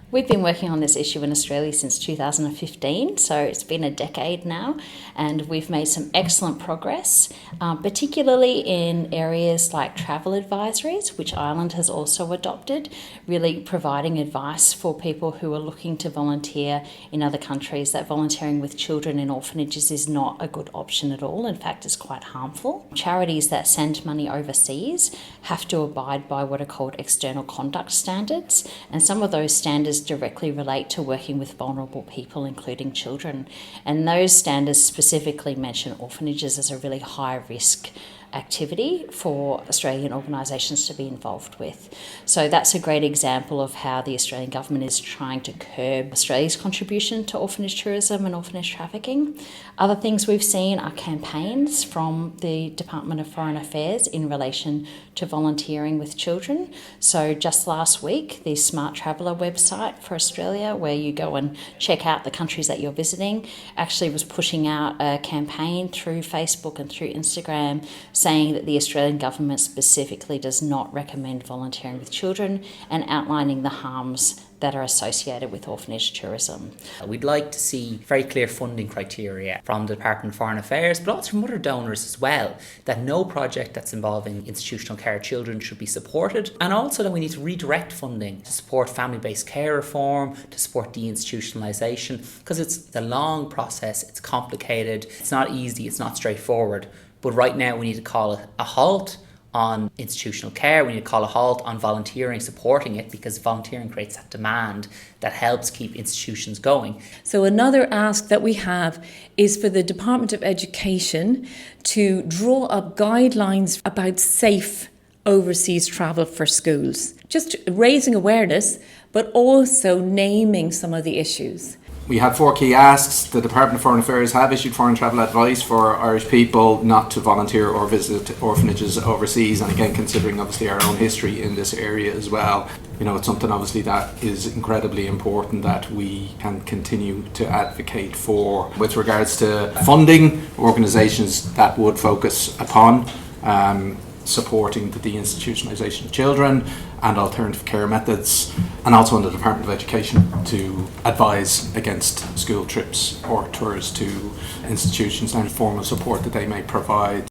We've been working on this issue in Australia since 2015, so it's been a decade now, and we've made some excellent progress, particularly in areas like travel advisories, which Ireland has also adopted, really providing advice for people who are looking to volunteer in other countries that volunteering with children in orphanages is not a good option at all. In fact, it's quite harmful. Charities that send money overseas have to abide by what are called external conduct standards, and some of those standards directly relate to working with vulnerable people, including children. And those standards specifically mention orphanages as a really high risk activity for Australian organisations to be involved with. So that's a great example of how the Australian government is trying to curb Australia's contribution to orphanage tourism and orphanage trafficking. Other things we've seen are campaigns from the Department of Foreign Affairs in relation to volunteering with children. So just last week, the Smart Traveller website for Australia, where you go and check out the countries that you're visiting, actually was pushing out a campaign through Facebook and through Instagram saying that the Australian government specifically does not recommend volunteering with children and outlining the harms that are associated with orphanage tourism. We'd like to see very clear funding criteria from the Department of Foreign Affairs, but also from other donors as well, that no project that's involving institutional care of children should be supported, and also that we need to redirect funding to support family-based care reform, to support deinstitutionalisation, because it's a long process, it's complicated, it's not easy, it's not straightforward. But right now we need to call a halt on institutional care, we need to call a halt on volunteering, supporting it, because volunteering creates that demand that helps keep institutions going. So another ask that we have is for the Department of Education to draw up guidelines about safe overseas travel for schools. Just raising awareness, but also naming some of the issues. We had 4 key asks. The Department of Foreign Affairs have issued foreign travel advice for Irish people not to volunteer or visit orphanages overseas, and again considering obviously our own history in this area as well. You know, it's something obviously that is incredibly important that we can continue to advocate for. With regards to funding, organisations that would focus upon supporting the deinstitutionalisation of children and alternative care methods, and also on the Department of Education to advise against school trips or tours to institutions and formal support that they may provide.